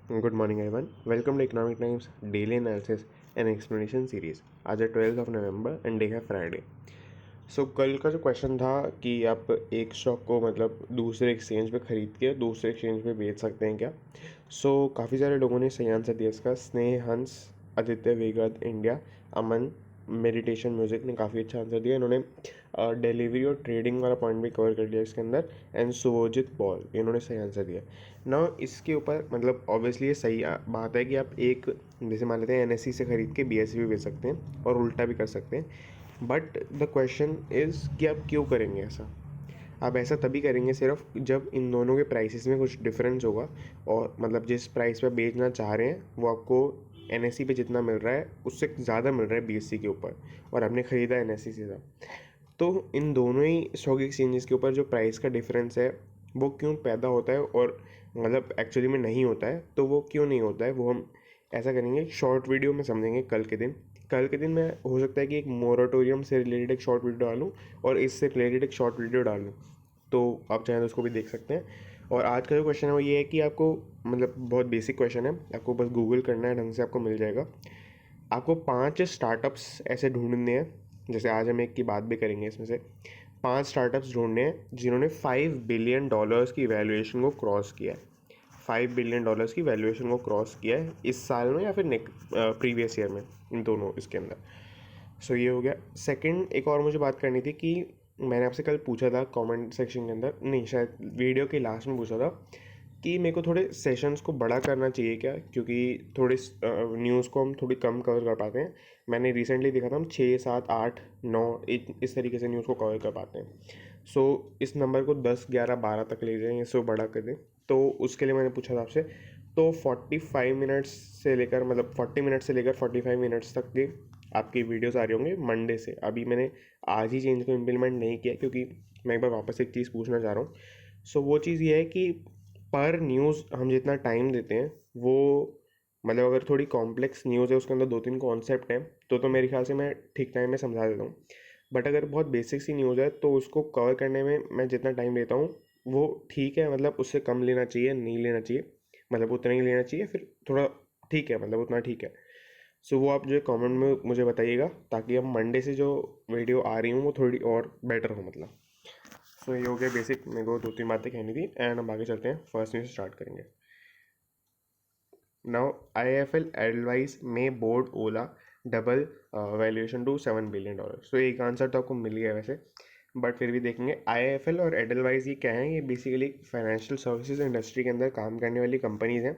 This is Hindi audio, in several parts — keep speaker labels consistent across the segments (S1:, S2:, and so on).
S1: Good morning, everyone. Welcome to Economic Times Daily Analysis and Explanation Series. आज है 12th of November and day है Friday. कल का जो क्वेश्चन था कि आप एक स्टॉक को मतलब दूसरे एक्सचेंज पे खरीद के दूसरे एक्सचेंज पे बेच सकते हैं क्या? काफ़ी सारे लोगों ने सही आंसर दिया इसका। स्नेह हंस, आदित्य वेगद इंडिया, अमन मेडिटेशन म्यूजिक ने काफ़ी अच्छा आंसर दिया। इन्होंने डिलीवरी और ट्रेडिंग वाला पॉइंट भी कवर कर लिया इसके अंदर। एंड सुवोजित पॉल, इन्होंने सही आंसर दिया ना। इसके ऊपर मतलब ऑब्वियसली ये सही बात है कि आप एक जैसे मान लेते हैं एनएससी से खरीद के बीएससी भी बेच सकते हैं और उल्टा भी कर सकते हैं। बट द क्वेश्चन इज़ कि आप क्यों करेंगे ऐसा? आप ऐसा तभी करेंगे सिर्फ जब इन दोनों के प्राइसेस में कुछ डिफरेंस होगा, और मतलब जिस प्राइस पे बेचना चाह रहे हैं वो आपको एनएससी पे जितना मिल रहा है उससे ज़्यादा मिल रहा है बीएससी के ऊपर, और आपने ख़रीदा एनएससी से ज़्यादा। तो इन दोनों ही स्टॉक एक्सचेंजेस के ऊपर जो प्राइस का डिफरेंस है वो क्यों पैदा होता है, और मतलब एक्चुअली में नहीं होता है, तो वो क्यों नहीं होता है वो हम ऐसा करेंगे शॉर्ट वीडियो में समझेंगे कल के दिन मैं हो सकता है कि एक मोराटोरियम से रिलेटेड एक शॉर्ट वीडियो डालूँ और इससे रिलेटेड एक शॉर्ट वीडियो डालूँ, तो आप चाहें तो उसको भी देख सकते हैं। और आज का जो क्वेश्चन है वो ये है कि आपको मतलब बहुत बेसिक क्वेश्चन है, आपको बस गूगल करना है, ढंग से आपको मिल जाएगा। आपको 5 स्टार्टअप्स ऐसे ढूंढने हैं, जैसे आज हम एक की बात भी करेंगे, इसमें से 5 स्टार्टअप्स ढूंढने हैं जिन्होंने $5 बिलियन की वैल्यूएशन को क्रॉस किया है। $5 बिलियन की वैल्यूएशन को क्रॉस किया है इस साल में या फिर प्रीवियस ईयर में, इन दोनों इसके अंदर। ये हो गया। सेकंड, एक और मुझे बात करनी थी कि मैंने आपसे कल पूछा था कमेंट सेक्शन के अंदर, नहीं शायद वीडियो के लास्ट में पूछा था कि मेरे को थोड़े सेशंस को बड़ा करना चाहिए क्या, क्योंकि थोड़े न्यूज़ को हम थोड़ी कम कवर कर पाते हैं। मैंने रिसेंटली देखा था हम 6, 7, 8, 9 इस तरीके से न्यूज़ को कवर कर पाते हैं। इस नंबर को 10, 11, 12 तक ले जाएं, इसको बड़ा कर दें। तो उसके लिए मैंने पूछा था आपसे, तो 45 मिनट्स से लेकर मतलब 40 मिनट से लेकर 45 मिनट्स तक के आपकी वीडियोस आ रही होंगे मंडे से। अभी मैंने आज ही चेंज को इम्प्लीमेंट नहीं किया क्योंकि मैं एक बार वापस एक चीज़ पूछना चाह रहा हूँ। वो चीज़ ये है कि पर न्यूज़ हम जितना टाइम देते हैं वो मतलब अगर थोड़ी कॉम्प्लेक्स न्यूज़ है, उसके अंदर 2-3 कॉन्सेप्ट हैं, तो मेरे ख्याल से मैं ठीक टाइम में समझा देता हूँ। बट अगर बहुत बेसिक सी न्यूज़ है तो उसको कवर करने में मैं जितना टाइम देता हूँ वो ठीक है, मतलब उससे कम लेना चाहिए, नहीं लेना चाहिए, मतलब उतना ही लेना चाहिए, फिर थोड़ा ठीक है, मतलब उतना ठीक है। वो आप जो है कमेंट में मुझे बताइएगा, ताकि अब मंडे से जो वीडियो आ रही हूँ वो थोड़ी और बेटर हो मतलब। ये हो गया बेसिक, मेरे को 2-3 बातें कहनी थी, एंड हम आगे चलते हैं, फर्स्ट न्यूज़ स्टार्ट करेंगे। नाउ IIFL एडवाइस में board Ola double valuation to $7 billion. एक आंसर तो आपको मिल गया वैसे, बट फिर भी देखेंगे IIFL और एडलवाइस ये क्या है। ये बेसिकली फाइनेंशियल सर्विसेज इंडस्ट्री के अंदर काम करने वाली कंपनीज हैं।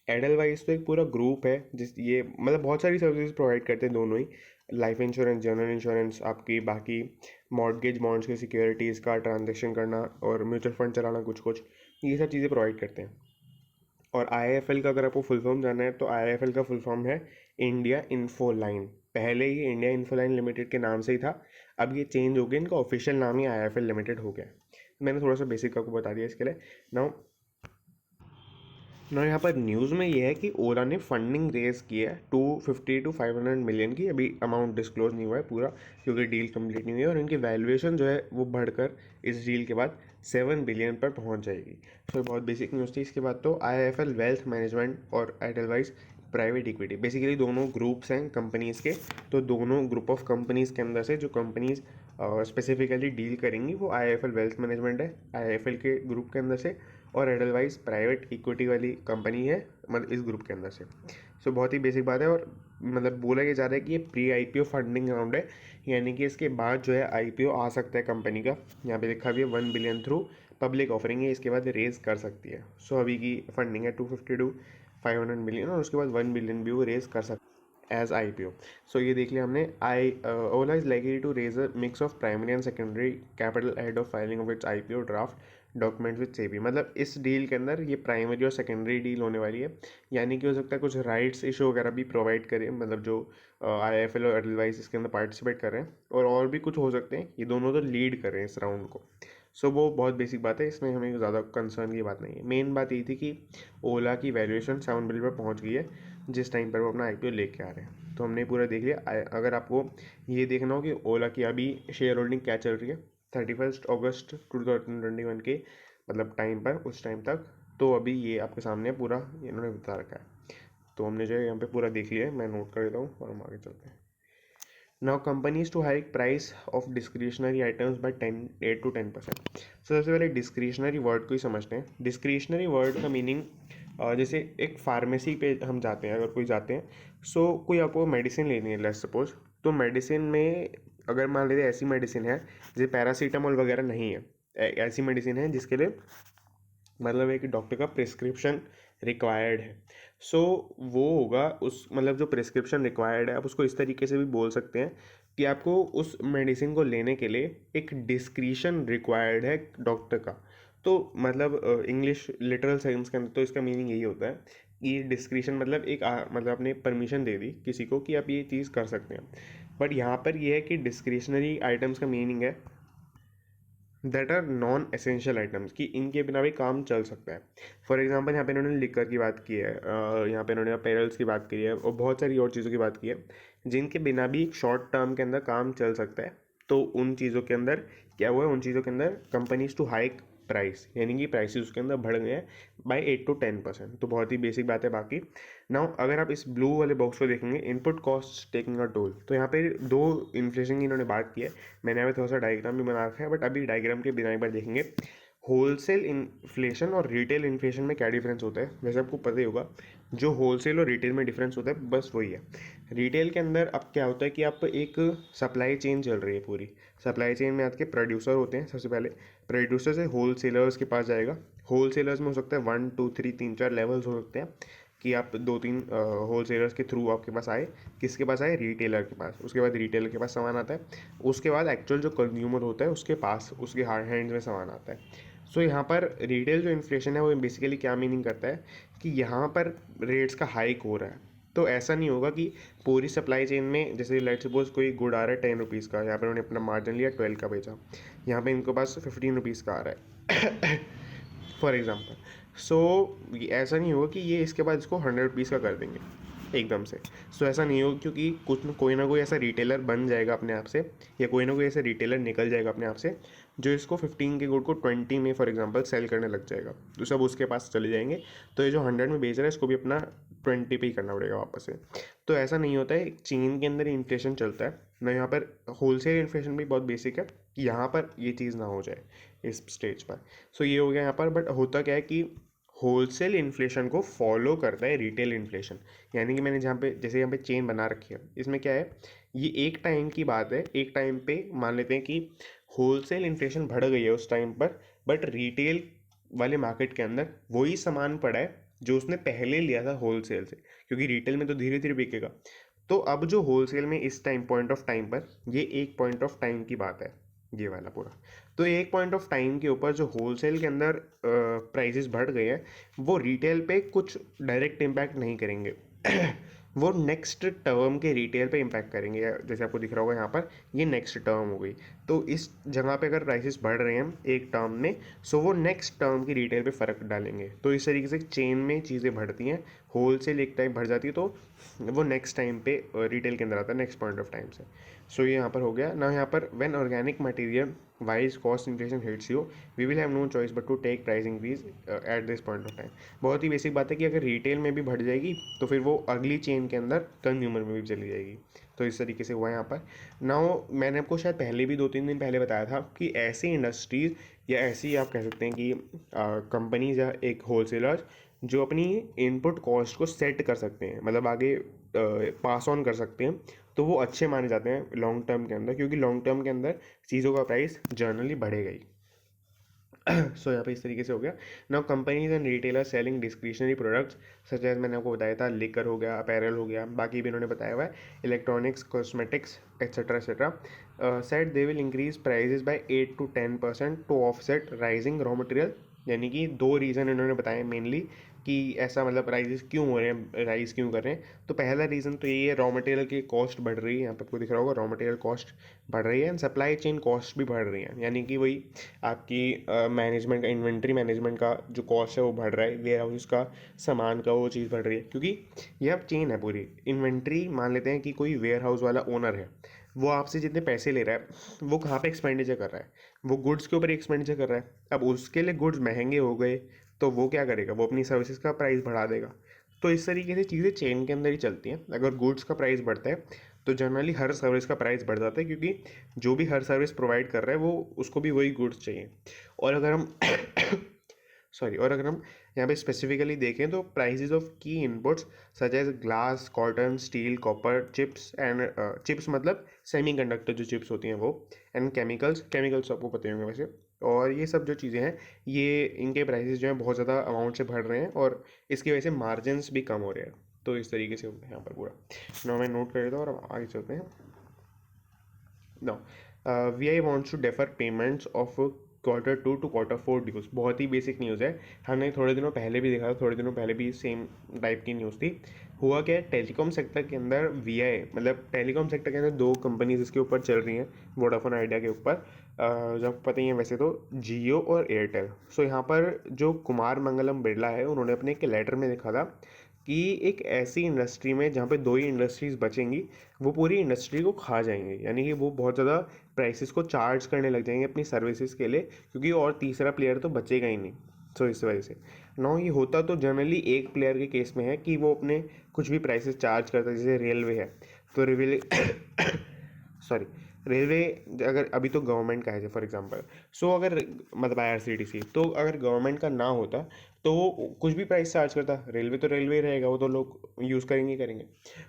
S1: एडलवाइस तो एक पूरा ग्रुप है जिस ये मतलब बहुत सारी सर्विसेज प्रोवाइड करते हैं, दोनों ही, लाइफ इंश्योरेंस, जनरल इंश्योरेंस, आपकी बाकी मॉर्गेज बॉन्ड्स की सिक्योरिटीज़ का ट्रांजेक्शन करना और म्यूचुअल फंड चलाना, कुछ कुछ ये सब चीज़ें प्रोवाइड करते हैं। और IIFL का अगर आपको फुल फॉर्म जानना है तो IIFL का फुल फॉर्म है इंडिया इन्फोलाइन। पहले ये इंडिया इन्फोलाइन लिमिटेड के नाम से ही था, अब ये चेंज हो गया, इनका ऑफिशियल नाम ही IIFL लिमिटेड हो गया। मैंने थोड़ा सा बेसिक आपको बता दिया इसके लिए। नाउ ना यहाँ पर न्यूज़ में ये है कि ओला ने फंडिंग रेज की है 250 to 500 मिलियन की। अभी अमाउंट डिस्क्लोज नहीं हुआ है पूरा क्योंकि डील कंप्लीट नहीं हुई है, और इनकी वैल्यूएशन जो है वो बढ़कर इस डील के बाद 7 बिलियन पर पहुंच जाएगी। बहुत बेसिक न्यूज़ थी। इसके बाद तो IIFL वेल्थ मैनेजमेंट और एडलवाइस प्राइवेट इक्विटी, बेसिकली दोनों ग्रुप्स हैं कंपनीज़ के। तो दोनों ग्रुप ऑफ कंपनीज़ के अंदर से जो कंपनीज़ स्पेसिफिकली डील करेंगी वो IIFL वेल्थ मैनेजमेंट है IIFL के ग्रुप के अंदर से, और एडलवाइस प्राइवेट इक्विटी वाली कंपनी है मतलब इस ग्रुप के अंदर से। बहुत ही बेसिक बात है, और मतलब बोला ये जा रहा है कि ये प्री IPO फंडिंग राउंड है, यानी कि इसके बाद जो है IPO आ सकता है कंपनी का। यहाँ पे लिखा भी है 1 बिलियन थ्रू पब्लिक ऑफरिंग है, इसके बाद रेज कर सकती है। अभी की फंडिंग है 250 to 500 मिलियन, और उसके बाद 1 बिलियन भी वो रेज कर सकती है एज IPO। ये देख लिया हमने। Ola is likely to raise a mix of primary and secondary capital ahead of filing of its IPO draft document with SEBI. मतलब इस डील के अंदर ये प्राइमरी और सेकेंडरी डील होने वाली है, यानी कि हो सकता है कुछ राइट्स इशू वगैरह भी प्रोवाइड करें, मतलब जो IIFL और एडलवाइस इसके अंदर पार्टिसिपेट कर रहे हैं, और भी कुछ हो सकते हैं। ये दोनों तो लीड कर रहे हैं इस राउंड को। वो बहुत बेसिक बात है, इसमें हमें ज़्यादा कंसर्न की बात नहीं है। मेन बात ये थी कि ओला की वैल्यूएशन 7 बिलियन पर पहुंच गई है जिस टाइम पर वो अपना IPO लेके आ रहे हैं। तो हमने पूरा देख लिया। अगर आपको ये देखना हो कि ओला की अभी शेयर होल्डिंग क्या चल रही है 31 अगस्त 2021 के मतलब टाइम पर, उस टाइम तक, तो अभी ये आपके सामने पूरा इन्होंने बता रखा है, तो हमने जो है यहाँ पे पूरा देख लिया है, मैं नोट कर देता हूँ और हम आगे चलते हैं। Now companies to hike price of discretionary items by 8 to 10%। सबसे पहले डिस्क्रिशनरी वर्ड को ही समझते हैं। डिस्क्रिशनरी वर्ड का मीनिंग, जैसे एक फार्मेसी पे हम जाते हैं, अगर कोई जाते हैं, सो कोई आपको मेडिसिन लेनी है लेट्स सपोज, तो मेडिसिन में अगर मान लीजिए ऐसी मेडिसिन है जैसे पैरासीटामोल वगैरह नहीं है, ऐसी मेडिसिन है जिसके लिए मतलब एक डॉक्टर का प्रिस्क्रिप्शन रिक्वायर्ड है, सो वो होगा उस मतलब जो प्रिस्क्रिप्शन रिक्वायर्ड है, आप उसको इस तरीके से भी बोल सकते हैं कि आपको उस मेडिसिन को लेने के लिए एक डिस्क्रिशन रिक्वायर्ड है डॉक्टर का। तो मतलब इंग्लिश लिटरल सेंस के अंदर तो इसका मीनिंग यही होता है कि डिस्क्रिशन मतलब एक मतलब आपने परमिशन दे दी किसी को कि आप ये चीज़ कर सकते हैं। बट यहाँ पर ये है कि डिस्क्रिशनरी आइटम्स का मीनिंग है that are non essential items, कि इनके बिना भी काम चल सकता है। फॉर एग्जांपल यहाँ पे इन्होंने लिकर की बात की है, यहाँ पे इन्होंने अपेरल्स की बात की है और बहुत सारी और चीज़ों की बात की है जिनके बिना भी एक शॉर्ट टर्म के अंदर काम चल सकता है। तो उन चीज़ों के अंदर क्या हुआ है, उन चीज़ों के अंदर कंपनीज टू हाइक प्राइस, यानी कि प्राइसेस उसके अंदर बढ़ गए हैं बाय 8 to 10%। तो बहुत ही बेसिक बात है। बाकी नाउ अगर आप इस ब्लू वाले बॉक्स को देखेंगे, input cost taking a toll, तो यहाँ पे दो इन्फ्लेशन की इन्होंने बात की है। मैंने यहाँ पे थोड़ा सा डायग्राम भी बना रखा है, बट अभी डायग्राम के बिना एक बार देखेंगे होलसेल इन्फ्लेशन और रिटेल इन्फ्लेशन में क्या डिफरेंस होता है। वैसे आपको पता ही होगा जो होलसेल और रिटेल में डिफरेंस होता है बस वही है। रिटेल के अंदर अब क्या होता है कि आप एक सप्लाई चेन चल रही है, पूरी सप्लाई चेन में आपके प्रोड्यूसर होते हैं। सबसे पहले प्रोड्यूसर से होलसेलर्स के पास जाएगा, होलसेलर्स में हो सकता है 1 2 3 3 4 लेवल्स हो सकते हैं कि आप 2 3 होलसेलर्स के थ्रू आपके पास आए, किसके पास आए, रिटेलर के पास। उसके बाद रिटेलर के पास सामान आता है, उसके बाद एक्चुअल जो कंज्यूमर होता है उसके पास उसके हार्ड हैंड्स में सामान आता है। सो यहाँ पर रिटेल जो इन्फ्लेशन है वो बेसिकली क्या मीनिंग करता है कि यहाँ पर रेट्स का हाइक हो रहा है। तो ऐसा नहीं होगा कि पूरी सप्लाई चेन में जैसे लेट सपोज कोई गुड आ रहा है 10 रुपीज़ का, यहाँ पर उन्होंने अपना मार्जिन लिया 12 का बेचा, यहाँ पे इनके पास 15 रुपीज़ का आ रहा है फॉर एग्जाम्पल। सो ऐसा नहीं होगा कि ये इसके बाद इसको 100 रुपीज़ का कर देंगे एकदम से। सो ऐसा नहीं होगा, क्योंकि कोई ना कोई ऐसा रिटेलर बन जाएगा अपने आप से, या कोई ना कोई ऐसा रिटेलर निकल जाएगा अपने आप से जो इसको 15 के गुड को 20 में फॉर एग्जांपल सेल करने लग जाएगा, तो सब उसके पास चले जाएंगे। तो ये जो 100 में बेच रहा है इसको भी अपना 20 पे ही करना पड़ेगा वापस से। तो ऐसा नहीं होता है, एक चेन के अंदर इन्फ्लेशन चलता है ना। यहाँ पर होलसेल इन्फ्लेशन भी बहुत बेसिक है कि यहाँ पर ये चीज़ ना हो जाए इस स्टेज पर। सो ये हो गया यहाँ पर। बट होता क्या है कि होलसेल इन्फ्लेशन को फॉलो करता है रिटेल इन्फ्लेशन, यानी कि मैंने जहाँ पे जैसे यहाँ पे चेन बना रखी है, इसमें क्या है, ये एक टाइम की बात है। एक टाइम पे मान लेते हैं कि होलसेल इन्फ्लेशन बढ़ गई है उस टाइम पर, बट रिटेल वाले मार्केट के अंदर वही सामान पड़ा है जो उसने पहले लिया था होलसेल से, क्योंकि रिटेल में तो धीरे धीरे बिकेगा। तो अब जो होलसेल में इस टाइम पॉइंट ऑफ टाइम पर, ये एक पॉइंट ऑफ टाइम की बात है ये वाला पूरा। तो एक पॉइंट ऑफ टाइम के ऊपर जो होलसेल के अंदर प्राइसेस बढ़ गए हैं, वो रिटेल पे कुछ डायरेक्ट इम्पैक्ट नहीं करेंगे वो नेक्स्ट टर्म के रिटेल पे इम्पैक्ट करेंगे। जैसे आपको दिख रहा होगा यहाँ पर ये नेक्स्ट टर्म हो गई, तो इस जगह पे अगर प्राइसेस बढ़ रहे हैं एक टर्म में, सो वो नेक्स्ट टर्म की रिटेल पे फ़र्क डालेंगे। तो इस तरीके से चेन में चीज़ें बढ़ती हैं, होलसेल एक टाइम बढ़ जाती है तो वो नेक्स्ट टाइम पे रिटेल के अंदर आता है नेक्स्ट पॉइंट ऑफ टाइम से। सो ये यहाँ पर हो गया ना। यहाँ पर when organic material wise cost inflation hits you, we will have no choice but to take price increase at this point of time. बहुत ही बेसिक बात है कि अगर रिटेल में भी बढ़ जाएगी तो फिर वो अगली चेन के अंदर कंज्यूमर में भी चली जाएगी। तो इस तरीके से हुआ यहाँ पर। नाउ मैंने आपको शायद पहले भी 2 3 दिन पहले बताया था कि ऐसी इंडस्ट्रीज़ या ऐसी आप कह सकते हैं कि कंपनीज या एक होलसेलर जो अपनी इनपुट कॉस्ट को सेट कर सकते हैं, मतलब आगे पास ऑन कर सकते हैं, तो वो अच्छे माने जाते हैं लॉन्ग टर्म के अंदर, क्योंकि लॉन्ग टर्म के अंदर चीज़ों का प्राइस जनरली बढ़ेगा ही। सो यहाँ पे इस तरीके से हो गया। Now companies and retailer selling discretionary products such as मैंने आपको बताया था, लिकर हो गया, अपैरल हो गया, बाकी भी इन्होंने बताया हुआ है, electronics, cosmetics etcetera etcetera, set they will increase prices by 8 to 10% to offset rising raw material. यानी कि दो रीज़न इन्होंने बताए मेनली कि ऐसा मतलब प्राइजेस क्यों हो रहे हैं, राइज क्यों कर रहे हैं। तो पहला रीज़न तो ये है, रॉ मटेरियल की कॉस्ट बढ़ रही है। यहाँ पर आपको दिख रहा होगा रॉ मटेरियल कॉस्ट बढ़ रही है एंड सप्लाई चेन कॉस्ट भी बढ़ रही है, यानी कि वही आपकी मैनेजमेंट का, इन्वेंट्री मैनेजमेंट का जो कॉस्ट है वो बढ़ रहा है, वेयर हाउस का सामान का वो चीज़ बढ़ रही है, क्योंकि ये अब चेन है पूरी। इन्वेंट्री मान लेते हैं कि कोई वेयर हाउस वाला ओनर है, वो आपसे जितने पैसे ले रहा है वो कहाँ पे एक्सपेंडिचर कर रहा है, वो गुड्स के ऊपर एक्सपेंडिचर कर रहा है। अब उसके लिए गुड्स महंगे हो गए तो वो क्या करेगा, वो अपनी सर्विसेज का प्राइस बढ़ा देगा। तो इस तरीके से चीज़ें चेन के अंदर ही चलती हैं। अगर गुड्स का प्राइस बढ़ता है तो जनरली हर सर्विस का प्राइस बढ़ जाता है, क्योंकि जो भी हर सर्विस प्रोवाइड कर रहा है वो उसको भी वही गुड्स चाहिए। और अगर हम और अगर हम यहाँ पे स्पेसिफिकली देखें तो प्राइसेस ऑफ की inputs such as glass, cotton, steel, copper, chips and chips मतलब सेमीकंडक्टर जो चिप्स होती हैं वो, एंड केमिकल्स, केमिकल्स आपको पता होंगे वैसे। और ये सब जो चीज़ें हैं, ये इनके प्राइसेस जो हैं बहुत ज़्यादा अमाउंट से बढ़ रहे हैं, और इसकी वजह से मार्जिन्स भी कम हो रहे हैं। तो इस तरीके से होता है यहाँ पर पूरा। नाउ मैं नोट कर लेता हूँ और आगे चलते हैं। Now V I wants to defer payments of Q2 to Q4 dues. बहुत ही बेसिक न्यूज़ है, हमने थोड़े दिनों पहले भी देखा था, थोड़े दिनों पहले भी सेम टाइप की न्यूज़ थी। हुआ क्या है, टेलीकॉम सेक्टर के अंदर VI मतलब टेलीकॉम सेक्टर के अंदर दो कंपनीज इसके ऊपर चल रही हैं, वोडाफोन आइडिया के ऊपर, जो आपको पता ही है वैसे तो, जियो और एयरटेल। सो यहाँ पर जो कुमार मंगलम बिरला है, उन्होंने अपने एक लेटर में लिखा था कि एक ऐसी इंडस्ट्री में जहाँ पे दो ही इंडस्ट्रीज बचेंगी, वो पूरी इंडस्ट्री को खा जाएंगे, यानी कि वो बहुत ज़्यादा प्राइसेस को चार्ज करने लग जाएंगे अपनी सर्विसेज के लिए, क्योंकि और तीसरा प्लेयर तो बचेगा ही नहीं। सो इस वजह से ना, ये होता तो जनरली एक प्लेयर के केस में है कि वो अपने कुछ भी प्राइसेस चार्ज करता है, जैसे रेलवे है तो रेलवे सॉरी रेलवे अगर अभी तो गवर्नमेंट का है फॉर एग्जांपल, सो अगर मतलब IRCTC, तो अगर गवर्नमेंट का ना होता तो वो कुछ भी प्राइस चार्ज करता, रेलवे तो रेलवे ही रहेगा, वो तो लोग यूज़ करेंगे ही करेंगे।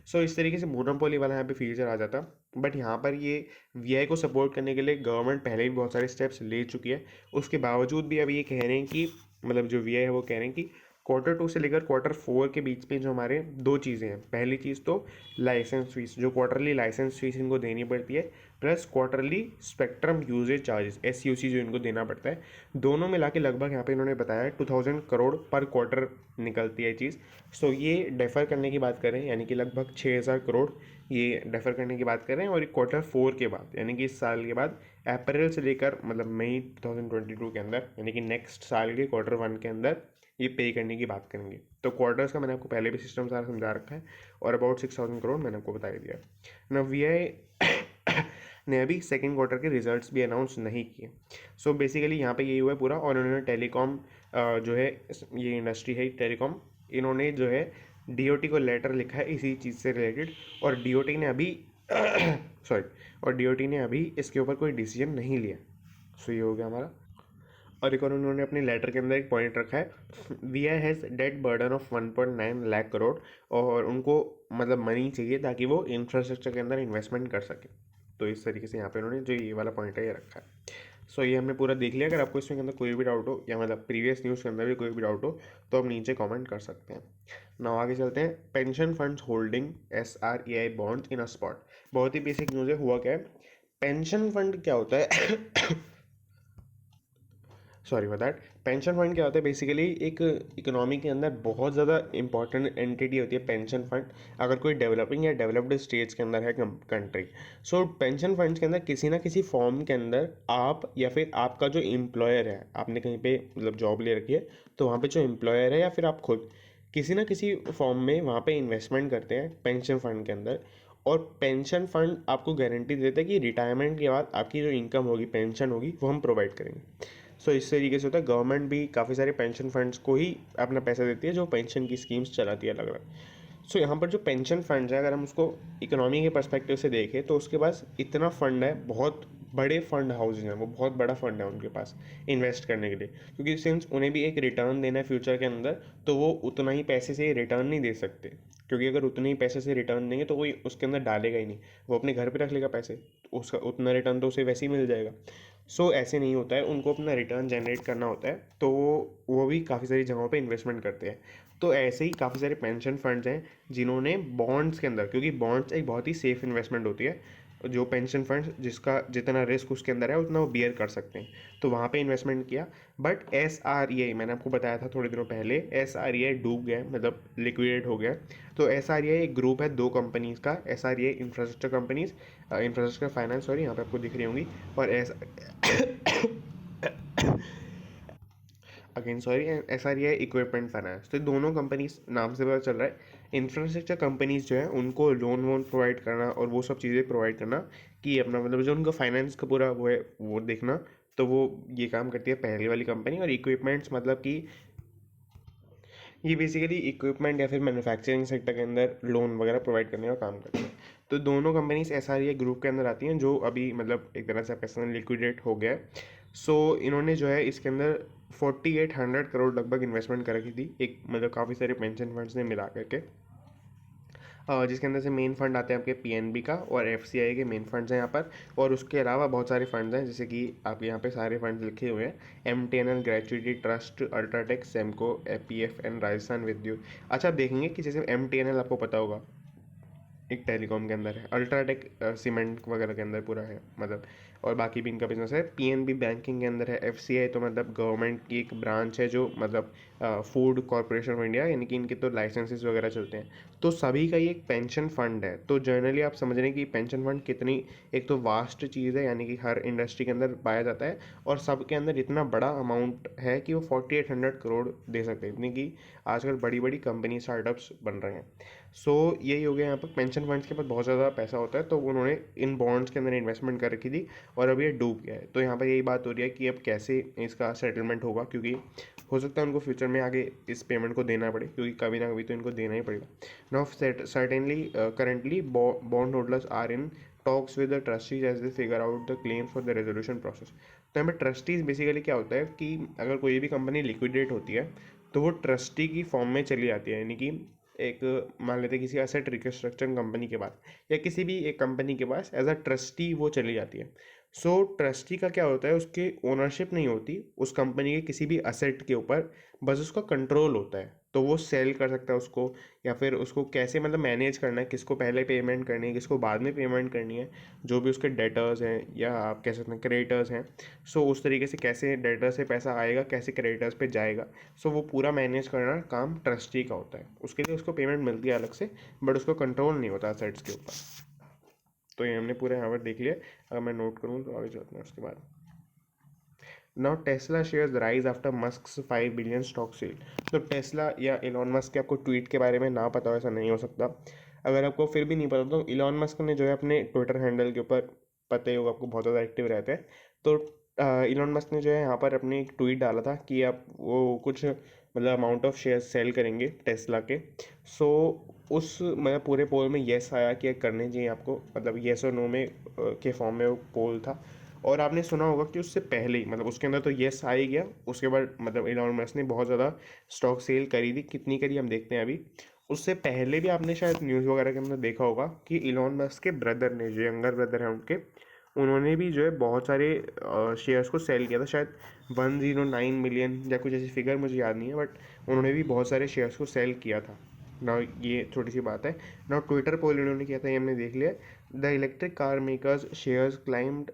S1: सो इस तरीके से मोनोपोली वाला यहाँ पे फीचर आ जाता। बट यहाँ पर ये VI को सपोर्ट करने के लिए गवर्नमेंट पहले भी बहुत सारे स्टेप्स ले चुकी है, उसके बावजूद भी अभी ये कह रहे हैं कि मतलब जो VI है वो कह रहे हैं कि Q2 से लेकर Q4 के बीच में जो हमारे दो चीज़ें हैं, पहली चीज़ तो लाइसेंस फीस, जो क्वार्टरली लाइसेंस फीस इनको देनी पड़ती है, plus quarterly spectrum usage charges SUC जो इनको देना पड़ता है, दोनों मिला के लगभग यहाँ पे इन्होंने बताया 2000 करोड़ पर क्वार्टर निकलती है चीज़। सो ये डेफर करने की बात करें, यानी कि लगभग 6000 करोड़ ये डेफर करने की बात कर रहे हैं, और Q4 के बाद यानी कि इस साल के बाद अप्रैल से लेकर मतलब मई 2022 के अंदर, यानी कि नेक्स्ट साल के Q1 के अंदर ये पे करने की बात करेंगे। तो क्वार्टर्स का मैंने आपको पहले भी सिस्टम सारा समझा रखा है, और अबाउट 6000 करोड़ मैंने आपको बता दिया। ना VI ने अभी सेकेंड क्वार्टर के रिजल्ट्स भी अनाउंस नहीं किए। सो बेसिकली यहाँ पे यही हुआ है पूरा, और उन्होंने टेलीकॉम जो है, ये इंडस्ट्री है टेलीकॉम, इन्होंने जो है DOT को लेटर लिखा है इसी चीज़ से रिलेटेड, और DOT ने अभी और DOT ने अभी इसके ऊपर कोई डिसीजन नहीं लिया। सो ये हो गया हमारा। और एक और उन्होंने अपने लेटर के अंदर एक पॉइंट रखा है, VI has debt burden of 1.9 lakh crore, और उनको मतलब मनी चाहिए ताकि वो इंफ्रास्ट्रक्चर के अंदर इन्वेस्टमेंट कर सके। तो इस तरीके से यहाँ पे उन्होंने जो ये वाला पॉइंट है ये रखा है। सो ये हमने पूरा देख लिया। अगर आपको इसमें के अंदर कोई भी डाउट हो, या मतलब प्रीवियस न्यूज़ के अंदर भी कोई भी डाउट हो, तो आप नीचे कमेंट कर सकते हैं। ना आगे चलते हैं, pension funds holding SREI bonds in a spot. बहुत ही बेसिक न्यूज़ है। हुआ क्या है, पेंशन फंड क्या होता है sorry for that. Pension fund क्या होता है, बेसिकली एक इकोनॉमी के अंदर बहुत ज़्यादा इंपॉर्टेंट एंटिटी होती है पेंशन फंड, अगर कोई डेवलपिंग या डेवलप्ड स्टेज के अंदर है कंट्री। सो पेंशन फंड्स के अंदर किसी ना किसी फॉर्म के अंदर आप या फिर आपका जो एम्प्लॉयर है, आपने कहीं पे मतलब जॉब ले रखी है, तो वहाँ पे जो एम्प्लॉयर है या फिर आप खुद किसी ना किसी फॉर्म में वहाँ पे इन्वेस्टमेंट करते हैं पेंशन फंड के अंदर, और पेंशन फंड आपको गारंटी देता है कि रिटायरमेंट के बाद आपकी जो इनकम होगी, पेंशन होगी, वो हम प्रोवाइड करेंगे। सो इस तरीके से होता है, गवर्नमेंट भी काफ़ी सारे पेंशन फंड्स को ही अपना पैसा देती है, जो पेंशन की स्कीम्स चलाती है अलग अलग। सो यहाँ पर जो पेंशन फंड्स है, अगर हम उसको इकोनॉमी के पर्सपेक्टिव से देखें, तो उसके पास इतना फंड है, बहुत बड़े फंड हाउसेज हैं, वो बहुत बड़ा फंड है उनके पास इन्वेस्ट करने के लिए, क्योंकि सिंस उन्हें भी एक रिटर्न देना है फ्यूचर के अंदर, तो वो उतना ही पैसे से रिटर्न नहीं दे सकते, क्योंकि अगर उतने ही पैसे से रिटर्न देंगे तो कोई उसके अंदर डालेगा ही नहीं, वो अपने घर पे रख लेगा पैसे, तो उसका उतना रिटर्न तो उसे वैसे ही मिल जाएगा। सो ऐसे नहीं होता है, उनको अपना रिटर्न जनरेट करना होता है, तो वो भी काफ़ी सारी जगहों पे इन्वेस्टमेंट करते हैं। तो ऐसे ही काफ़ी सारे पेंशन फंड्स हैं जिन्होंने बॉन्ड्स के अंदर, क्योंकि बॉन्ड्स एक बहुत ही सेफ इन्वेस्टमेंट होती है, जो पेंशन फंड्स जिसका जितना रिस्क उसके अंदर है उतना वो बियर कर सकते हैं, तो वहाँ पे इन्वेस्टमेंट किया। बट SREI मैंने आपको बताया था थोड़े दिनों पहले, SREI डूब गया, मतलब लिक्विडेट हो गया। तो SREI एक ग्रुप है दो कंपनीज़ का, SREI infrastructure companies, infrastructure finance, sorry यहाँ पे आपको दिख रही होंगी, और again sorry, SREI equipment finance. तो दोनों कंपनीज नाम से पता चल रहा है, इंफ्रास्ट्रक्चर कंपनीज जो है उनको लोन वोन प्रोवाइड करना और वो सब चीज़ें प्रोवाइड करना, कि अपना मतलब जो उनका फाइनेंस का पूरा वो है वो देखना, तो वो ये काम करती है पहली वाली कंपनी। और इक्विपमेंट्स मतलब कि ये बेसिकली इक्विपमेंट या फिर मैन्युफैक्चरिंग सेक्टर के अंदर लोन वगैरह प्रोवाइड करने का काम करते हैं। तो दोनों कंपनीज SREI ग्रुप के अंदर आती हैं, जो अभी मतलब एक तरह से आप लिक्विडेट हो गया है। सो इन्होंने जो है इसके अंदर 4800 करोड़ लगभग इन्वेस्टमेंट कर रखी थी, एक मतलब काफ़ी सारे पेंशन फंड्स ने मिला करके, जिसके अंदर से मेन फंड आते हैं आपके PNB का और FCI के मेन फंड्स हैं यहाँ पर। और उसके अलावा बहुत सारे फंड्स हैं, जैसे कि आप यहाँ पे सारे फंड्स लिखे हुए हैं: MTNL, gratuity trust, UltraTech, Semco, PFN, Rajasthan Vidyut. अच्छा, आप देखेंगे कि जैसे MTNL आपको पता होगा एक टेलीकॉम के अंदर है, अल्ट्राटेक सीमेंट वगैरह के अंदर पूरा है मतलब, और बाकी भी इनका बिजनेस है। PNB बैंकिंग के अंदर है। FCI तो मतलब गवर्नमेंट की एक ब्रांच है, जो मतलब फूड कॉरपोरेशन ऑफ इंडिया, यानी कि इनके तो लाइसेंसेस वगैरह चलते हैं। तो सभी का ये एक पेंशन फंड है। तो जनरली आप समझ रहे हैं कि पेंशन फंड कितनी एक तो वास्ट चीज़ है, यानी कि हर इंडस्ट्री के अंदर पाया जाता है, और सबके अंदर इतना बड़ा अमाउंट है कि वो 4800 करोड़ दे सकते हैं, इतनी कि आजकल बड़ी बड़ी कंपनी स्टार्टअप्स बन रहे हैं। सो यही हो गया, यहाँ पर पेंशन फंड्स के पास बहुत ज़्यादा पैसा होता है, तो उन्होंने इन बॉन्ड्स के अंदर इन्वेस्टमेंट कर रखी थी, और अब ये डूब गया है। तो यहाँ पर यही बात हो रही है कि अब कैसे इसका सेटलमेंट होगा, क्योंकि हो सकता है उनको फ्यूचर में आगे इस पेमेंट को देना पड़े, क्योंकि कभी ना कभी तो इनको देना ही पड़ेगा। Now certainly currently bond holders are in talks with the trustees as they figure out the claims for the resolution process. तो यहाँ पर ट्रस्टीज बेसिकली क्या होता है कि अगर कोई भी कंपनी लिक्विडेट होती है, तो वो ट्रस्टी की फॉर्म में चली जाती है, यानी कि एक मान लेते हैं किसी एसेट रिकंस्ट्रक्शन कंपनी के पास, या किसी भी एक कंपनी के पास एज अ ट्रस्टी वो चली जाती है। सो ट्रस्टी का क्या होता है, उसके ओनरशिप नहीं होती उस कंपनी के किसी भी असेट के ऊपर, बस उसका कंट्रोल होता है। तो वो सेल कर सकता है उसको, या फिर उसको कैसे मतलब मैनेज करना है, किसको पहले पेमेंट करनी है, किसको बाद में पेमेंट करनी है, जो भी उसके डेटर्स हैं या आप कह सकते हैं क्रेडिटर्स हैं। सो उस तरीके से कैसे डेटर से पैसा आएगा, कैसे क्रेडिटर्स पे जाएगा, सो वो पूरा मैनेज करना काम ट्रस्टी का होता है। उसके लिए उसको पेमेंट मिलती है अलग से, बट उसको कंट्रोल नहीं होता असेट्स के ऊपर। तो ये हमने पूरे यहाँ पर देख लिया। अगर मैं नोट करूँ तो आगे चलते हैं उसके बाद। Now Tesla shares rise after Musk's 5 billion stock sale. तो टेस्ला या इलॉन मस्क के आपको ट्वीट के बारे में ना पता हो ऐसा नहीं हो सकता। अगर आपको फिर भी नहीं पता तो इलॉन मस्क ने जो है अपने ट्विटर हैंडल के ऊपर, पता ही होगा आपको, बहुत ज़्यादा एक्टिव रहते हैं। तो इलॉन मस्क ने जो है यहाँ पर अपने एक ट्वीट डाला था कि आप वो कुछ मतलब अमाउंट ऑफ शेयर सेल करेंगे टेस्ला के। सो उस मतलब पूरे पोल में येस आया कि करने चाहिए आपको, मतलब येस और नो में के फॉर्म में वो पोल था। और आपने सुना होगा कि उससे पहले ही मतलब उसके अंदर तो येस आ ही गया, उसके बाद मतलब इलॉन मस्क ने बहुत ज़्यादा स्टॉक सेल करी थी, कितनी करी हम देखते हैं अभी। उससे पहले भी आपने शायद न्यूज़ वगैरह के अंदर देखा होगा कि इलॉन मस्क के ब्रदर ने, जो यंगर ब्रदर हैं उनके, उन्होंने भी जो है बहुत सारे शेयर्स को सेल किया था, शायद 109 मिलियन या कुछ ऐसी फिगर मुझे याद नहीं है, बट उन्होंने भी बहुत सारे शेयर्स को सेल किया था ना। ये छोटी सी बात है ना। ट्विटर पोल इन्होंने किया था, ये हमने देख लिया। The electric car makers shares climbed.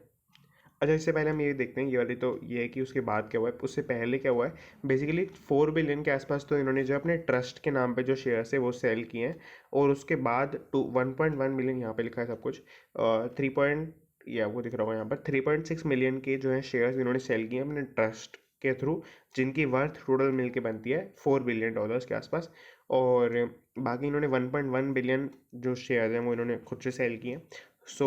S1: अच्छा, इससे पहले हम ये देखते हैं, ये वाली तो ये है कि उसके बाद क्या हुआ है, उससे पहले क्या हुआ है। बेसिकली 4 बिलियन के आसपास तो इन्होंने जो अपने ट्रस्ट के नाम पे जो शेयर्स है वो सेल किए हैं, और उसके बाद 1.1 मिलियन, यहाँ पे लिखा है सब कुछ, 3 ये आपको दिख रहा होगा यहाँ पर, 3.6 मिलियन के जो है शेयर्स इन्होंने सेल किए हैं अपने ट्रस्ट के थ्रू, जिनकी वर्थ टोटल मिल के बनती है $4 बिलियन के आसपास। और बाकी इन्होंने 1.1 बिलियन जो शेयर्स हैं वो इन्होंने खुद से सेल किए। सो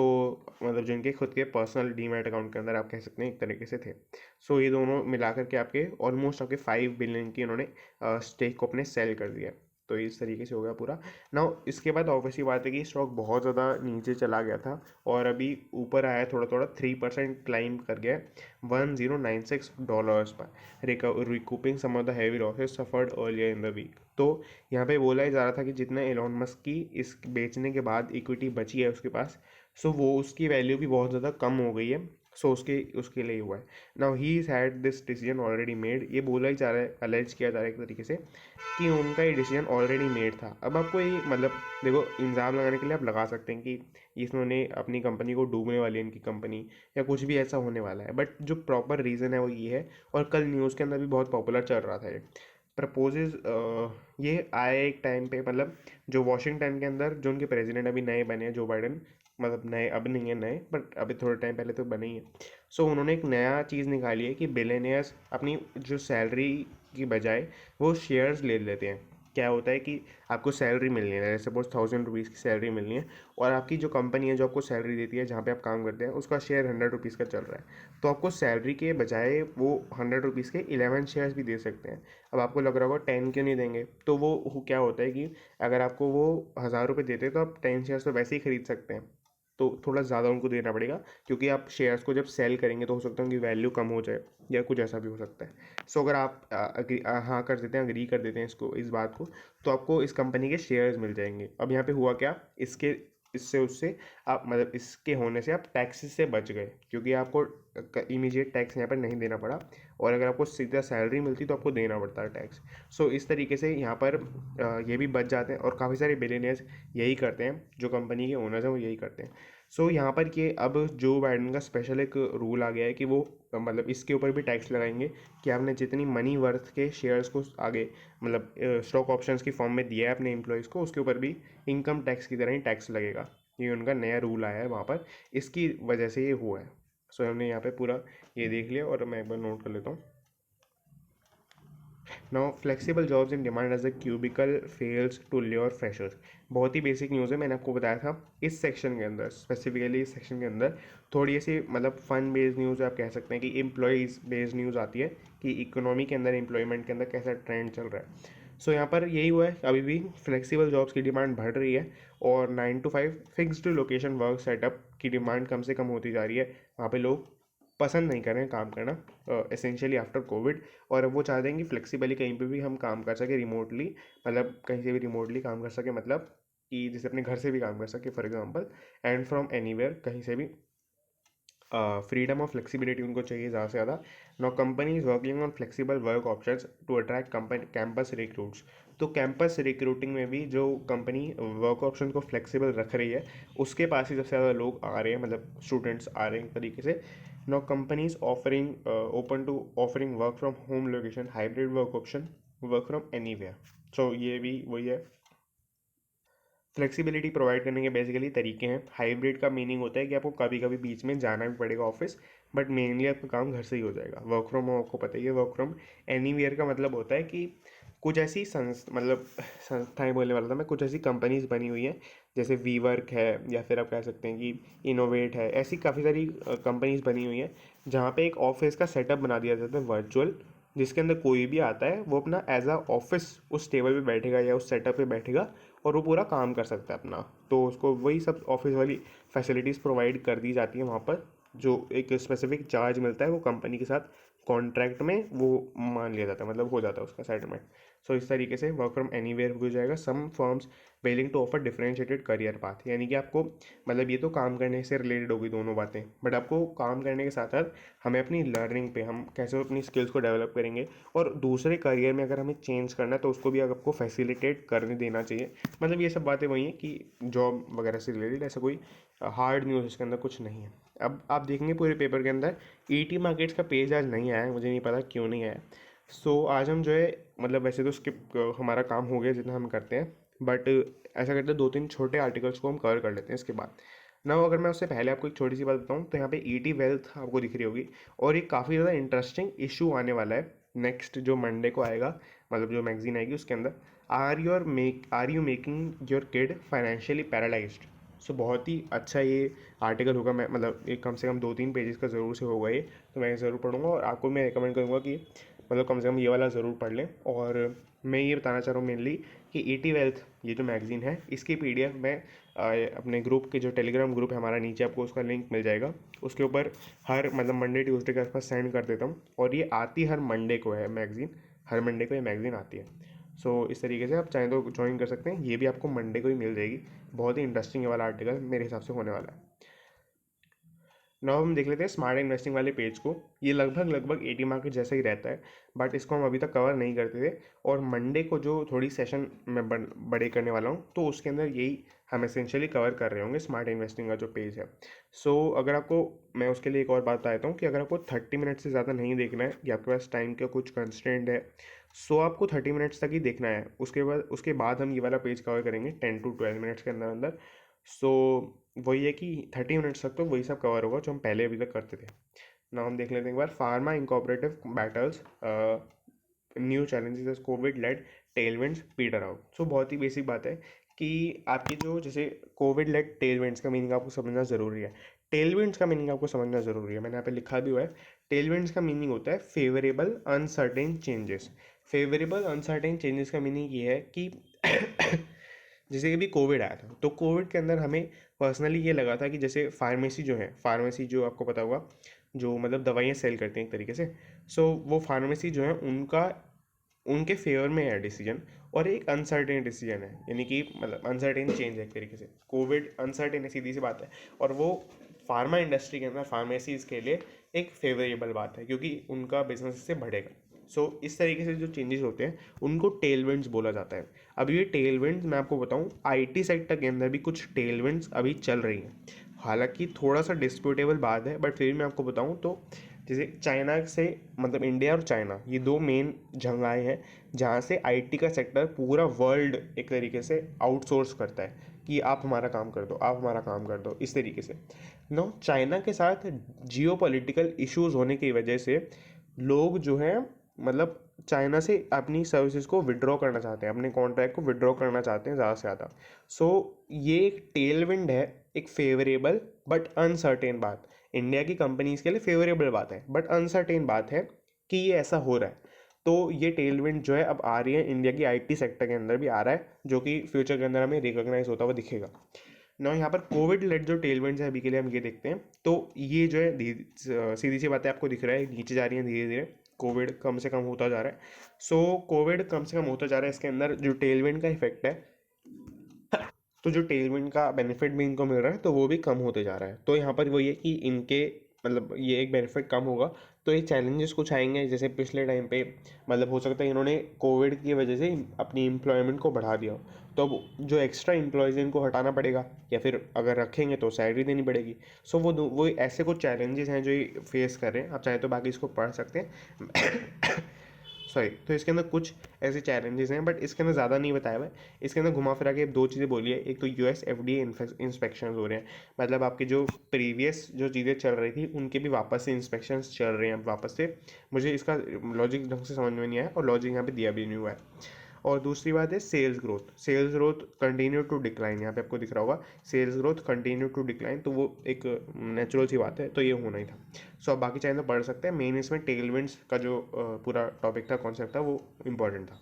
S1: मतलब जिनके खुद के पर्सनल डीमैट अकाउंट के अंदर आप कह सकते हैं एक तरीके से थे। सो ये दोनों मिला करके आपके ऑलमोस्ट आपके 5 बिलियन की इन्होंने स्टेक को अपने सेल कर दिया। तो इस तरीके से हो गया पूरा। नाउ इसके बाद ऑब्वियसली बात है कि स्टॉक बहुत ज़्यादा नीचे चला गया था, और अभी ऊपर आया थोड़ा थोड़ा, 3% क्लाइम कर गया $1096 पर, recouping some of the heavy losses suffered earlier in the week. तो यहाँ पे बोला ही जा रहा था कि जितना एलोन मस्क की इस बेचने के बाद इक्विटी बची है उसके पास, सो वो उसकी वैल्यू भी बहुत ज़्यादा कम हो गई है। सो उसके लिए हुआ है। Now he is had this decision already made. ये बोला ही जा रहा है, अलेज किया जा रहा है एक तरीके से कि उनका ये डिसीजन ऑलरेडी मेड था। अब आपको ये मतलब देखो, इल्ज़ाम लगाने के लिए आप लगा सकते हैं कि इन्होंने अपनी कंपनी को डूबने वाली है इनकी कंपनी, या कुछ भी ऐसा होने वाला है, बट जो प्रॉपर रीज़न है वो ये है। और कल न्यूज़ के अंदर भी बहुत पॉपुलर चल रहा था ये प्रपोजेज। ये आए एक टाइम पे, मतलब जो वॉशिंगटन के अंदर जो उनके प्रेसिडेंट अभी नए बने हैं, जो बाइडन, मतलब नए अब नहीं है नए, बट अभी थोड़े टाइम पहले तो बने ही है। सो उन्होंने एक नया चीज़ निकाली है कि बिलियनियर्स अपनी जो सैलरी की बजाय वो शेयर्स ले लेते हैं। क्या होता है कि आपको सैलरी मिलनी है, जैसे सपोज 1000 रुपीज़ की सैलरी मिलनी है, और आपकी जो कंपनी है जो आपको सैलरी देती है जहाँ पे आप काम करते हैं उसका शेयर 100 रुपीज़ का चल रहा है, तो आपको सैलरी के बजाय वो 100 रुपीज़ के 11 शेयर्स भी दे सकते हैं। अब आपको लग रहा होगा 10 क्यों नहीं देंगे, तो वो क्या होता है कि अगर आपको वो 1000 रुपये देते हैं तो आप 10 शेयर्स तो वैसे ही खरीद सकते हैं, तो थोड़ा ज़्यादा उनको देना पड़ेगा, क्योंकि आप शेयर्स को जब सेल करेंगे तो हो सकता है उनकी वैल्यू कम हो जाए या कुछ ऐसा भी हो सकता है। सो अगर आप हाँ कर देते हैं, अग्री कर देते हैं इस बात को, तो आपको इस कंपनी के शेयर्स मिल जाएंगे। अब यहाँ पे हुआ क्या, इससे उससे आप मतलब इसके होने से आप टैक्सेस से बच गए, क्योंकि आपको इमीडिएट टैक्स यहाँ पर नहीं देना पड़ा, और अगर आपको सीधा सैलरी मिलती तो आपको देना पड़ता है टैक्स। सो इस तरीके से यहाँ पर ये भी बच जाते हैं, और काफ़ी सारे बिलियनियर्स यही करते हैं, जो कंपनी के ओनर्स हैं वो यही करते हैं। सो यहाँ पर ये अब जो बाइडेन का स्पेशल एक रूल आ गया है कि वो मतलब इसके ऊपर भी टैक्स लगाएंगे, कि आपने जितनी मनी वर्थ के शेयर्स को आगे मतलब स्टॉक ऑप्शंस की फॉर्म में दिया है अपने एम्प्लॉयज़ को, उसके ऊपर भी इनकम टैक्स की तरह ही टैक्स लगेगा। ये उनका नया रूल आया है वहाँ पर, इसकी वजह से ये हुआ है। सो हमने यहाँ पे पूरा ये देख लिया, और मैं एक बार नोट कर लेता हूँ। Now flexible jobs in demand as a cubicle fails to lure freshers. बहुत ही बेसिक न्यूज़ है, मैंने आपको बताया था। इस सेक्शन के अंदर स्पेसिफिकली इस सेक्शन के अंदर थोड़ी ऐसी मतलब फन बेस्ड न्यूज़ आप कह सकते हैं कि एम्प्लॉयज़ बेस्ड न्यूज़ आती है कि इकोनॉमी के अंदर एम्प्लॉयमेंट के अंदर कैसा ट्रेंड चल रहा है। सो यहाँ पर यही हुआ है, अभी भी फ्लेक्सिबल जॉब्स की डिमांड बढ़ रही है, और 9 to 5 fixed location work setup की डिमांड कम से कम होती जा रही है। वहाँ पे लोग पसंद नहीं कर रहे हैं काम करना एसेंशियली आफ्टर कोविड, और वो चाहते हैं कि फ्लेक्सिबली कहीं पे भी हम काम कर सके रिमोटली, मतलब कहीं से भी रिमोटली काम कर सके, मतलब कि जैसे अपने घर से भी काम कर सके for example, and from anywhere, कहीं से भी। फ्रीडम और फ्लेक्सिबिलिटी उनको चाहिए ज़्यादा से ज़्यादा। Now company is working on flexible work options to attract company campus recruits. तो कैंपस रिक्रूटिंग में भी जो कंपनी वर्क ऑप्शन को फ्लेक्सिबल रख रही है, उसके पास ही सबसे ज़्यादा लोग आ रहे हैं, मतलब स्टूडेंट्स आ रहे हैं एक तरीके से। Now companies offering open to offering work from home location, hybrid work option, work from anywhere. So ये भी वही है, फ्लेक्सिबिलिटी प्रोवाइड करने के बेसिकली तरीके हैं। हाइब्रिड का मीनिंग होता है कि आपको कभी कभी बीच में जाना भी पड़ेगा ऑफिस, बट मेनली आपका काम घर से ही हो जाएगा। वर्क फ्रॉम होम आपको पता ही है। वर्क फ्रॉम एनीवेयर का मतलब होता है कि कुछ ऐसी मतलब संस्थाएं बोलने वाला था मैं, कुछ ऐसी कंपनीज बनी हुई हैं, जैसे वी वर्क है, या फिर आप कह सकते हैं कि इनोवेट है, ऐसी काफ़ी सारी कंपनीज बनी हुई हैं जहाँ पे एक ऑफिस का सेटअप बना दिया जाता है वर्चुअल, जिसके अंदर कोई भी आता है वो अपना एज अ ऑफिस उस टेबल पे बैठेगा या उस सेटअप पे बैठेगा, और वो पूरा काम कर सकता है अपना। तो उसको वही सब ऑफिस वाली फैसिलिटीज़ प्रोवाइड कर दी जाती है वहाँ पर, जो एक स्पेसिफिक चार्ज मिलता है वो कंपनी के साथ कॉन्ट्रैक्ट में वो मान लिया जाता है, मतलब हो जाता है उसका सेटलमेंट। सो इस तरीके से वर्क फ्रॉम एनीवेयर हो जाएगा। Some firms willing to offer differentiated career path, यानी कि आपको मतलब ये तो काम करने से रिलेटेड होगी दोनों बातें, बट आपको काम करने के साथ साथ हमें अपनी लर्निंग पे हम कैसे अपनी स्किल्स को डेवलप करेंगे, और दूसरे करियर में अगर हमें चेंज करना है तो उसको भी आपको फैसिलिटेट करने देना चाहिए। मतलब ये सब बातें वही हैं कि जॉब वगैरह से रिलेटेड, ऐसा कोई हार्ड न्यूज़ इसके अंदर कुछ नहीं है। अब आप देखेंगे पूरे पेपर के अंदर ईटी मार्केट्स का पेज आज नहीं आया है, मुझे नहीं पता क्यों नहीं आया। सो आज हम जो है मतलब वैसे तो स्किप हमारा काम हो गया जितना हम करते हैं, बट ऐसा करते हैं 2-3 छोटे आर्टिकल्स को हम कवर कर लेते हैं इसके बाद ना। अगर मैं उससे पहले आपको एक छोटी सी बात बताऊँ तो यहाँ पे ईटी वेल्थ आपको दिख रही होगी, और ये काफ़ी ज़्यादा इंटरेस्टिंग इशू आने वाला है नेक्स्ट जो मंडे को आएगा, मतलब जो मैगजीन आएगी उसके अंदर। Are you making your kid financially paralysed. So बहुत ही अच्छा ये आर्टिकल होगा, मैं मतलब एक कम से कम 2-3 पेजेस का ज़रूर से होगा ये, तो मैं ज़रूर पढ़ूंगा, और आपको मैं रिकमेंड करूँगा कि मतलब कम से कम ये वाला ज़रूर पढ़ लें। और मैं ये बताना चाह रहा हूँ मेनली कि ईटी वेल्थ ये जो मैगज़ीन है इसकी पीडीएफ मैं अपने ग्रुप के जो टेलीग्राम ग्रुप है हमारा, नीचे आपको उसका लिंक मिल जाएगा, उसके ऊपर हर मतलब मंडे ट्यूसडे के आसपास सेंड कर देता हूँ, और ये आती हर मंडे को है मैगज़ीन, हर मंडे को ये मैगज़ीन आती है। सो इस तरीके से आप चाहें तो ज्वाइन कर सकते हैं, ये भी आपको मंडे को ही मिल जाएगी। बहुत ही इंटरेस्टिंग वाला आर्टिकल मेरे हिसाब से होने वाला है। नाउ हम देख लेते हैं स्मार्ट इन्वेस्टिंग वाले पेज को। ये लगभग 80 मार्केट जैसा ही रहता है, बट इसको हम अभी तक कवर नहीं करते थे, और मंडे को जो थोड़ी सेशन मैं बड़े करने वाला हूँ तो उसके अंदर यही हम एसेंशियली कवर कर रहे होंगे, स्मार्ट इन्वेस्टिंग का जो पेज है। सो अगर आपको मैं उसके लिए एक और बात बता देता हूँ कि अगर आपको 30 मिनट से ज़्यादा नहीं देखना है, या आपके पास टाइम का कुछ कंस्ट्रेंट है, सो आपको 30 मिनट्स तक ही देखना है। उसके बाद हम ये वाला पेज कवर करेंगे 10 to 12 मिनट्स के अंदर अंदर। सो वही है कि 30 मिनट्स तक तो वही सब कवर होगा जो हम पहले अभी तक करते थे। ना हम देख लेते हैं एक बार, pharma incorporative battles new challenges as COVID led tailwinds peter out. So बहुत ही बेसिक बात है कि आपकी जो जैसे कोविड लेड टेलविंड्स का मीनिंग आपको समझना ज़रूरी है, टेलविंड्स का मीनिंग आपको समझना ज़रूरी है। मैंने यहाँ पे लिखा भी हुआ है, टेलविंड्स का मीनिंग होता है favourable uncertain changes. Favourable uncertain changes का मीनिंग ये है कि जैसे कि अभी कोविड आया था, तो कोविड के अंदर हमें पर्सनली ये लगा था कि जैसे फार्मेसी जो है, फार्मेसी जो आपको पता होगा, जो मतलब दवाइयाँ सेल करते हैं एक तरीके से, सो वो फार्मेसी जो है उनका उनके फेवर में है डिसीजन, और एक अनसर्टेन डिसीजन है, यानी कि मतलब अनसर्टेन चेंज है एक तरीके से। कोविड अनसर्टेन है, सीधी सी बात है, और वो फार्मा इंडस्ट्री के अंदर फार्मेसीज के लिए एक फेवरेबल बात है, क्योंकि उनका बिजनेस इससे बढ़ेगा। सो इस तरीके से जो चेंजेस होते हैं उनको टेलविंड्स बोला जाता है। अब ये टेलविंड्स मैं आपको बताऊं, आईटी सेक्टर के अंदर भी कुछ टेलविंड्स अभी चल रही हैं। हालांकि थोड़ा सा डिस्प्यूटेबल बात है, बट फिर मैं आपको बताऊं तो जैसे चाइना से, मतलब इंडिया और चाइना ये दो मेन जगहें हैं जहाँ से आईटी का सेक्टर पूरा वर्ल्ड एक तरीके से आउटसोर्स करता है कि आप हमारा काम कर दो, आप हमारा काम कर दो, इस तरीके से। नो, चाइना के साथ जियो पॉलिटिकल इशूज़ होने की वजह से लोग जो हैं, मतलब चाइना से अपनी सर्विसेज को विड्रॉ करना चाहते हैं, अपने कॉन्ट्रैक्ट को विड्रॉ करना चाहते हैं ज़्यादा से ज़्यादा। सो ये एक टेलविंड है, एक फेवरेबल बट अनसर्टेन बात। इंडिया की कंपनीज के लिए फेवरेबल बात है, बट अनसर्टेन बात है कि ये ऐसा हो रहा है। तो ये टेलविंड जो है अब आ रही है, इंडिया की आईटी सेक्टर के अंदर भी आ रहा है, जो कि फ्यूचर के अंदर हमें रिकॉग्नाइज होता हुआ दिखेगा ना। यहाँ पर कोविड लेड जो टेलविंड्स है अभी के लिए हम ये देखते हैं, तो ये जो है सीधी सी बात है, आपको दिख रहा है नीचे जा रही है धीरे धीरे, कोविड कम से कम होता जा रहा है। सो कोविड कम से कम होता जा रहा है, इसके अंदर जो टेलविंड का इफेक्ट है, तो जो टेलविंड का बेनिफिट भी इनको मिल रहा है, तो वो भी कम होते जा रहा है। तो यहाँ पर वही है कि इनके मतलब ये एक बेनिफिट कम होगा, तो ये चैलेंजेस कुछ आएंगे। जैसे पिछले टाइम पे मतलब हो सकता है इन्होंने कोविड की वजह से अपनी एम्प्लॉयमेंट को बढ़ा दिया, तो अब जो एक्स्ट्रा एम्प्लॉयज़ इनको हटाना पड़ेगा, या फिर अगर रखेंगे तो सैलरी देनी पड़ेगी। सो वो ऐसे कुछ चैलेंजेस हैं जो ये फेस कर रहे हैं। आप चाहे तो बाकी इसको पढ़ सकते हैं। सॉरी, तो इसके अंदर कुछ ऐसे चैलेंजेस हैं, बट इसके अंदर ज़्यादा नहीं बताया हुआ है। इसके अंदर घुमा फिरा के दो चीज़ें बोली है। एक तो यूएस एफडीए इंस्पेक्शन हो रहे हैं, मतलब आपकी जो प्रीवियस जो चीज़ें चल रही थी उनके भी वापस से इंस्पेक्शन चल रहे हैं अब वापस से। मुझे इसका लॉजिक ढंग से समझ में नहीं आया, और लॉजिक यहाँ पे दिया भी नहीं हुआ है। और दूसरी बात है sales growth. Sales growth continue to decline, यहाँ पे आपको दिख रहा होगा sales growth continue to decline, तो वो एक नेचुरल सी बात है, तो ये होना ही था। सो अब बाकी चाहे तो पढ़ सकते हैं। मेन इसमें टेलविंड्स का जो पूरा टॉपिक था, कॉन्सेप्ट था, वो इंपॉर्टेंट था।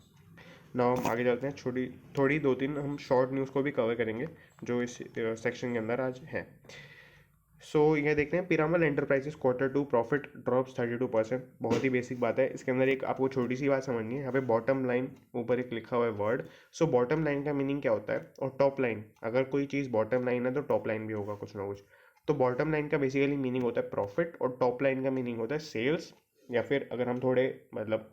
S1: नाउ हम आगे चलते हैं, छोटी थोड़ी दो तीन हम शॉर्ट न्यूज़ को भी कवर करेंगे जो इस सेक्शन के अंदर आज हैं। सो ये देखते हैं, Piramal enterprises Q2 profit drops 32%। बहुत ही बेसिक बात है, इसके अंदर एक आपको छोटी सी बात समझनी है। यहाँ पे बॉटम लाइन ऊपर एक लिखा हुआ है वर्ड। सो बॉटम लाइन का मीनिंग क्या होता है, और टॉप लाइन, अगर कोई चीज़ बॉटम लाइन है तो टॉप लाइन भी होगा कुछ ना कुछ। तो बॉटम लाइन का बेसिकली मीनिंग होता है प्रॉफिट, और टॉप लाइन का मीनिंग होता है सेल्स, या फिर अगर हम थोड़े मतलब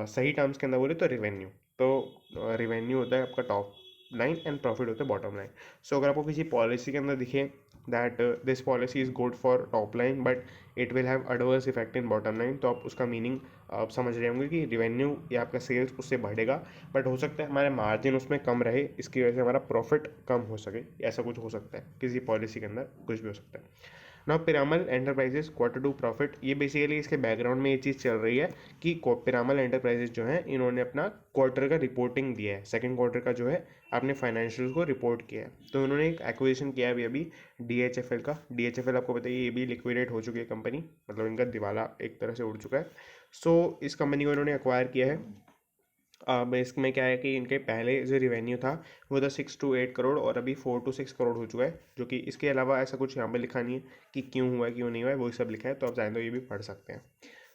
S1: सही टर्म्स के अंदर बोले तो रेवेन्यू। तो रेवेन्यू होता है आपका टॉप लाइन, एंड प्रॉफिट होता है बॉटम लाइन। सो अगर आपको किसी पॉलिसी के अंदर दिखे that this policy is good for top line but it will have adverse effect in bottom line, तो आप उसका मीनिंग आप समझ रहे होंगे कि रेवेन्यू या आपका सेल्स उससे बढ़ेगा, बट हो सकता है हमारे मार्जिन उसमें कम रहे, इसकी वजह से हमारा प्रॉफिट कम हो सके। ऐसा कुछ हो सकता है, किसी पॉलिसी के अंदर कुछ भी हो सकता है ना। पिरामल एंटरप्राइजेस Q2 प्रॉफिट, ये बेसिकली इसके बैकग्राउंड में ये चीज़ चल रही है कि पिरामल एंटरप्राइजेस जो है इन्होंने अपना क्वार्टर का रिपोर्टिंग दिया है, सेकंड क्वार्टर का जो है अपने फाइनेंशियल्स को रिपोर्ट किया है। तो इन्होंने एक एक्विजिशन किया है अभी DHFL का। DHFL आपको बताइए ये भी लिक्विडेट हो चुकी है कंपनी, मतलब इनका दिवाला एक तरह से उड़ चुका है। सो इस कंपनी को इन्होंने एक्वायर किया है। अब इसमें क्या है कि इनके पहले जो रिवेन्यू था वो था 6 to 8 करोड़, और अभी 4 to 6 करोड़ हो चुका है, जो कि इसके अलावा ऐसा कुछ यहाँ पे लिखा नहीं है कि क्यों हुआ है क्यों नहीं हुआ है, वही सब लिखा है, तो आप चाहें तो ये भी पढ़ सकते हैं।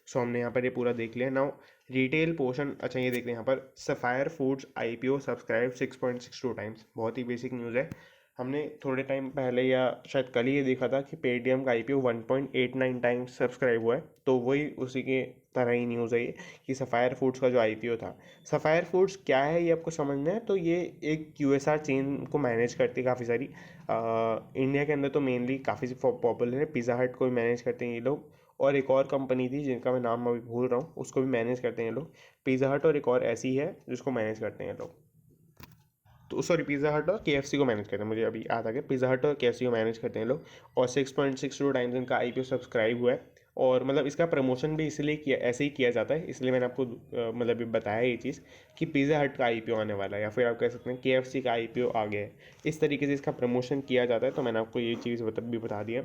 S1: सो हमने यहाँ पर ये पूरा देख लिया। नाउ रिटेल पोर्शन, अच्छा ये देखते हैं यहाँ पर, sapphire foods IPO subscribe 6.62 times. बहुत ही बेसिक न्यूज़ है। हमने थोड़े टाइम पहले या शायद कल ही ये देखा था कि पेटीएम का IPO 1.89 टाइम्स सब्सक्राइब हुआ है, तो वही उसी के तरह ही न्यूज़ है ये कि सफ़ायर फूड्स का जो IPO था। सफ़ायर फूड्स क्या है ये आपको समझना है, तो ये एक QSR चेन को मैनेज करती है काफ़ी सारी। इंडिया के अंदर तो मेनली काफ़ी पॉपुलर है, पिज़्ज़ा हट को भी मैनेज करते हैं ये लोग, और एक और कंपनी थी जिनका मैं नाम अभी भूल रहा हूँ, उसको भी मैनेज करते हैं ये लोग। पिज़्ज़ा हट और एक और ऐसी है जिसको मैनेज करते हैं ये लोग। तो सॉरी, पिज़्ज़ा हट और KFC को मैनेज करते हैं, मुझे अभी याद आ गया, पिज़्ज़ा हट और KFC को मैनेज करते हैं लोग। और 6.62 टाइम्स इनका IPO सब्सक्राइब हुआ है। और मतलब इसका प्रमोशन भी इसलिए किया, ऐसे ही किया जाता है, इसलिए मैंने आपको मतलब ये बताया ये चीज़ कि पिज़्ज़ा हट का आईपीओ आने वाला है, या फिर आप कह सकते हैं केएफसी का आईपीओ आ गया है। इस तरीके से इसका प्रमोशन किया जाता है, तो मैंने आपको ये चीज़ भी बता दिया।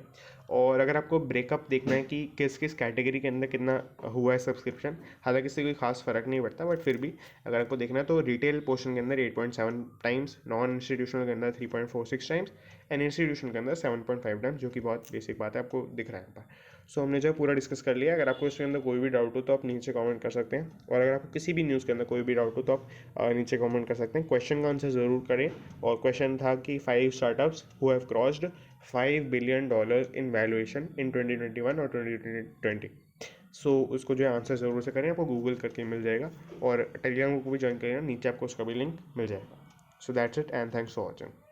S1: और अगर आपको ब्रेकअप देखना है कि किस किस कैटेगरी के अंदर कितना हुआ है सब्सक्रिप्शन, हालांकि इससे कोई खास फर्क नहीं पड़ता, बट फिर भी अगर आपको देखना है तो रिटेल पोर्शन के अंदर 8.7 टाइम्स, नॉन इंस्टीट्यूशनल के अंदर 3.46 टाइम्स एंड इंस्टीट्यूशन के अंदर 7.5 टाइम्स, जो कि बहुत बेसिक बात है, आपको दिख रहा है यहाँ पर। सो हमने जो पूरा डिस्कस कर लिया। अगर आपको इसके अंदर कोई भी डाउट हो तो आप नीचे कमेंट कर सकते हैं, और अगर आपको किसी भी न्यूज़ के अंदर कोई भी डाउट हो तो आप नीचे कमेंट कर सकते हैं। क्वेश्चन का आंसर ज़रूर करें, और क्वेश्चन था कि 5 startups who have crossed $5 billion in valuation in 2021 और 2020। सो उसको जो है आंसर ज़रूर से करें, आपको गूगल करके मिल जाएगा, और टेलीग्राम को भी ज्वाइन करेगा, नीचे आपको उसका भी लिंक मिल जाएगा। So that's it and thanks for watching.